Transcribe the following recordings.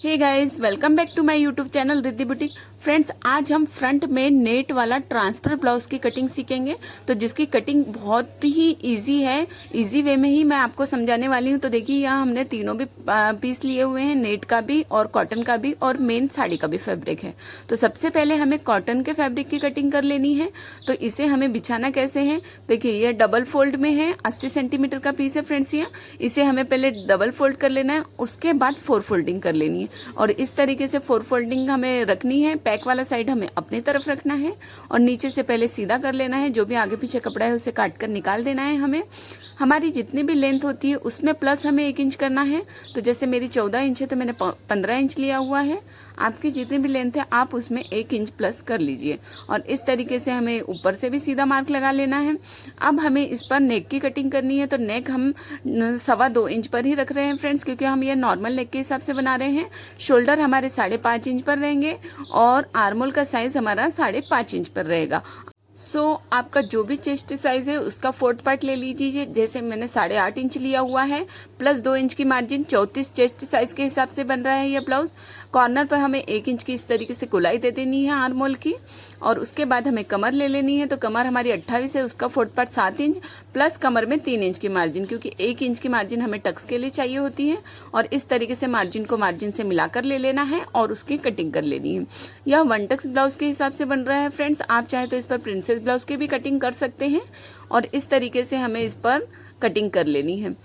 Hey guys, welcome back to my YouTube channel Riddhi boutique. Friends, आज हम front में net वाला ट्रांसफर ब्लाउज की कटिंग सीखेंगे, तो जिसकी कटिंग बहुत ही इजी है। इजी वे में ही मैं आपको समझाने वाली हूँ। तो देखिए, यहाँ हमने तीनों भी पीस लिए हुए हैं, नेट का भी और कॉटन का भी और मेन साड़ी का भी फैब्रिक है। तो सबसे पहले हमें कॉटन के फैब्रिक की कटिंग कर लेनी है। तो इसे हमें बिछाना कैसे है, देखिए ये डबल फोल्ड में है, 80 सेंटीमीटर का पीस है फ्रेंड्स। ये इसे हमें पहले डबल फोल्ड कर लेना है, उसके बाद 4 फोल्डिंग कर लेनी है। और इस तरीके से 4 फोल्डिंग हमें रखनी है। पैक वाला साइड हमें अपनी तरफ रखना है और नीचे से पहले सीधा कर लेना है। जो भी आगे पीछे कपड़ा है उसे काट कर निकाल देना है हमें। हमारी जितनी भी लेंथ होती है उसमें प्लस हमें 1 इंच करना है। तो जैसे मेरी 14 इंच है तो मैंने 15 इंच लिया हुआ है। आपकी जितनी भी लेंथ है आप उसमें 1 इंच प्लस कर लीजिए। और इस तरीके से हमें ऊपर से भी सीधा मार्क लगा लेना है। अब हमें इस पर नेक की कटिंग करनी है। तो नेक हम 2.25 इंच पर ही रख रहे हैं फ्रेंड्स, क्योंकि हम ये नॉर्मल नेक के हिसाब से बना रहे हैं। शोल्डर हमारे 5.5 इंच पर रहेंगे और आर्मोल का साइज हमारा 5.5 इंच पर रहेगा। आपका जो भी चेस्ट साइज है उसका 4th पार्ट ले लीजिए। जैसे मैंने 8.5 इंच लिया हुआ है, प्लस 2 इंच की मार्जिन, 34 चेस्ट साइज के हिसाब से बन रहा है ये ब्लाउज। कॉर्नर पर हमें 1 इंच की इस तरीके से गोलाई दे देनी है आर्मोल की। और उसके बाद हमें कमर ले लेनी है। तो कमर हमारी 28 है, उसका 4th पार्ट 7 इंच, प्लस कमर में 3 इंच की मार्जिन, क्योंकि 1 इंच की मार्जिन हमें टक्स के लिए चाहिए होती है। और इस तरीके से मार्जिन को मार्जिन से मिलाकर ले लेना है और उसकी कटिंग कर लेनी है। यह 1 टक्स ब्लाउज के हिसाब से बन रहा है फ्रेंड्स। आप चाहे तो इस पर प्रिंसेस ब्लाउज की भी कटिंग कर सकते हैं। और इस तरीके से हमें इस पर कटिंग कर लेनी है।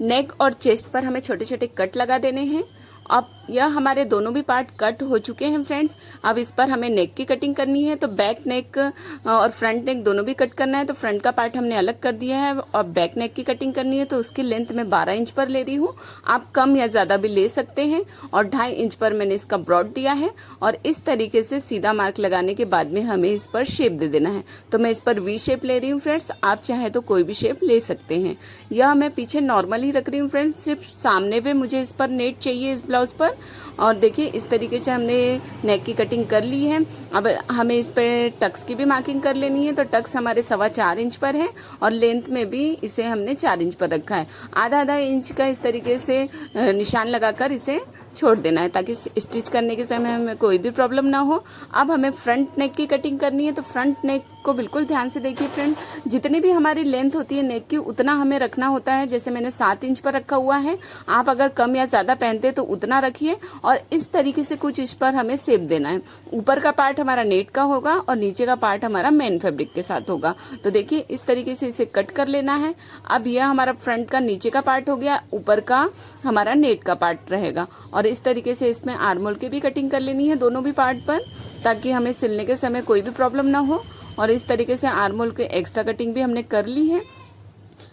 नेक और चेस्ट पर हमें छोटे छोटे कट लगा देने हैं। अब यह हमारे दोनों भी पार्ट कट हो चुके हैं फ्रेंड्स। अब इस पर हमें नेक की कटिंग करनी है। तो बैक नेक और फ्रंट नेक दोनों भी कट करना है। तो फ्रंट का पार्ट हमने अलग कर दिया है और बैक नेक की कटिंग करनी है। तो उसकी लेंथ मैं 12 इंच पर ले रही हूँ। आप कम या ज़्यादा भी ले सकते हैं। और 2.5 इंच पर मैंने इसका ब्रॉड दिया है। और इस तरीके से सीधा मार्क लगाने के बाद में हमें इस पर शेप दे देना है। तो मैं इस पर वी शेप ले रही हूँ फ्रेंड्स। आप चाहे तो कोई भी शेप ले सकते हैं। यह मैं पीछे नॉर्मल ही रख रही हूँ फ्रेंड्स, सिर्फ सामने पे मुझे इस पर नेट चाहिए इस ब्लाउज पर। और देखिए, इस तरीके से हमने नेक की कटिंग कर ली है। अब हमें इस पे टक्स की भी मार्किंग कर लेनी है। तो टक्स हमारे 4.25 इंच पर है और लेंथ में भी इसे हमने 4 इंच पर रखा है। आधा इंच का इस तरीके से निशान लगाकर इसे छोड़ देना है, ताकि स्टिच करने के समय हमें कोई भी प्रॉब्लम ना हो। अब हमें फ्रंट नेक की कटिंग करनी है। तो फ्रंट नेक को बिल्कुल ध्यान से देखिए फ्रेंड, जितनी भी हमारी लेंथ होती है नेक की उतना हमें रखना होता है। जैसे मैंने 7 इंच पर रखा हुआ है, आप अगर कम या ज़्यादा पहनते तो उतना रखिए। और इस तरीके से कुछ इस पर हमें शेप देना है। ऊपर का पार्ट हमारा नेट का होगा और नीचे का पार्ट हमारा मेन फैब्रिक के साथ होगा। तो देखिए, इस तरीके से इसे कट कर लेना है। अब यह हमारा फ्रंट का नीचे का पार्ट हो गया, ऊपर का हमारा नेट का पार्ट रहेगा। और इस तरीके से इसमें आर्मोल की भी कटिंग कर लेनी है दोनों भी पार्ट पर, ताकि हमें सिलने के समय कोई भी प्रॉब्लम ना हो। और इस तरीके से आर्मोल के एक्स्ट्रा कटिंग भी हमने कर ली है।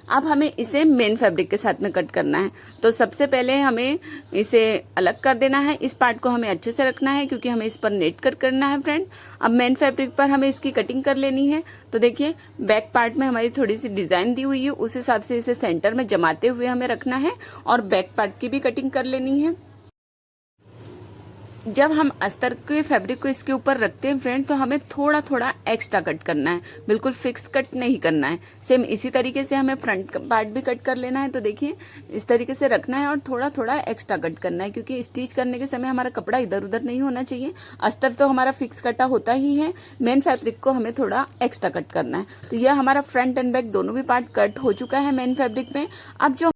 अब हमें इसे मेन फैब्रिक के साथ में कट करना है। तो सबसे पहले हमें इसे अलग कर देना है। इस पार्ट को हमें अच्छे से रखना है, क्योंकि हमें इस पर नेट कट करना है फ्रेंड। अब मेन फैब्रिक पर हमें इसकी कटिंग कर लेनी है। तो देखिए, बैक पार्ट में हमारी थोड़ी सी डिजाइन दी हुई है, उस हिसाब से इसे सेंटर में जमाते हुए हमें रखना है और बैक पार्ट की भी कटिंग कर लेनी है। जब हम अस्तर के फैब्रिक को इसके ऊपर रखते हैं फ्रेंड्स, तो हमें थोड़ा थोड़ा एक्स्ट्रा कट करना है, बिल्कुल फिक्स कट नहीं करना है। सेम इसी तरीके से हमें फ्रंट पार्ट भी कट कर लेना है। तो देखिए, इस तरीके से रखना है और थोड़ा थोड़ा एक्स्ट्रा कट करना है, क्योंकि स्टिच करने के समय हमारा कपड़ा इधर उधर नहीं होना चाहिए। अस्तर तो हमारा फिक्स कटा होता ही है, मेन फैब्रिक को हमें थोड़ा एक्स्ट्रा कट करना है। तो यह हमारा फ्रंट एंड बैक दोनों भी पार्ट कट हो चुका है मेन फैब्रिक में। अब जो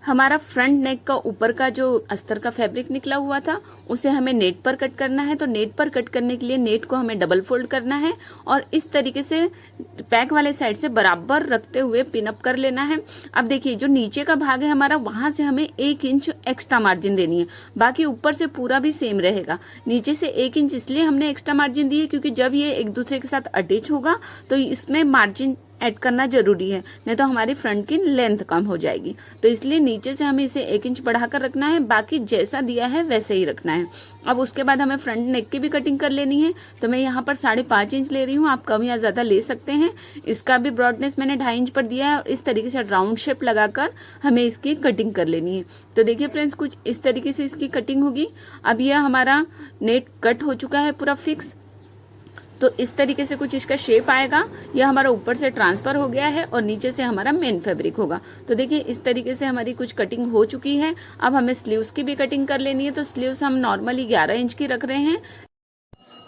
हमारा फ्रंट नेक का ऊपर का जो अस्तर का फैब्रिक निकला हुआ था, उसे हमें नेट पर कट करना है। तो नेट पर कट करने के लिए नेट को हमें डबल फोल्ड करना है और इस तरीके से पैक वाले साइड से बराबर रखते हुए पिन अप कर लेना है। अब देखिए, जो नीचे का भाग है हमारा, वहां से हमें 1 इंच एक्स्ट्रा मार्जिन देनी है। बाकी ऊपर से पूरा भी सेम रहेगा। नीचे से 1 इंच इसलिए हमने एक्स्ट्रा मार्जिन दी है, क्योंकि जब ये एक दूसरे के साथ अटैच होगा तो इसमें मार्जिन ऐड करना जरूरी है, नहीं तो हमारी फ्रंट की लेंथ कम हो जाएगी। तो इसलिए नीचे से हमें इसे 1 इंच बढ़ाकर रखना है, बाकी जैसा दिया है वैसे ही रखना है। अब उसके बाद हमें फ्रंट नेक की भी कटिंग कर लेनी है। तो मैं यहाँ पर 5.5 इंच ले रही हूँ, आप कम या ज्यादा ले सकते हैं। इसका भी ब्रॉडनेस मैंने 2.5 इंच पर दिया है और इस तरीके से राउंड शेप लगाकर हमें इसकी कटिंग कर लेनी है। तो देखिए फ्रेंड्स, कुछ इस तरीके से इसकी कटिंग होगी। अब यह हमारा नेट कट हो चुका है पूरा फिक्स। तो इस तरीके से कुछ इसका शेप आएगा। यह हमारा ऊपर से ट्रांसफर हो गया है और नीचे से हमारा मेन फैब्रिक होगा। तो देखिए इस तरीके से हमारी कुछ कटिंग हो चुकी है। अब हमें स्लीव्स की भी कटिंग कर लेनी है। तो स्लीव्स हम नॉर्मली 11 इंच की रख रहे हैं।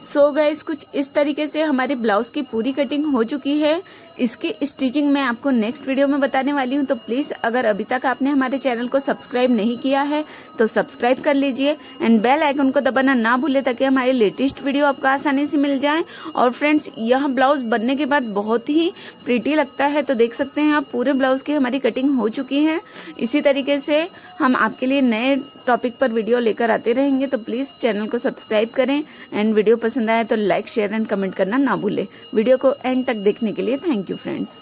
सो गाइस कुछ इस तरीके से हमारे ब्लाउज की पूरी कटिंग हो चुकी है। इसकी स्टिचिंग मैं आपको नेक्स्ट वीडियो में बताने वाली हूँ। तो प्लीज़ अगर अभी तक आपने हमारे चैनल को सब्सक्राइब नहीं किया है तो सब्सक्राइब कर लीजिए एंड बेल आइकन को दबाना ना भूलें ताकि हमारे लेटेस्ट वीडियो आपको आसानी से मिल जाए। और फ्रेंड्स यह ब्लाउज बनने के बाद बहुत ही प्रीटी लगता है। तो देख सकते हैं आप पूरे ब्लाउज की हमारी कटिंग हो चुकी है। इसी तरीके से हम आपके लिए नए टॉपिक पर वीडियो लेकर आते रहेंगे। तो प्लीज़ चैनल को सब्सक्राइब करें एंड वीडियो पसंद आए तो लाइक शेयर एंड कमेंट करना ना भूलें। वीडियो को एंड तक देखने के लिए थैंक यू फ्रेंड्स।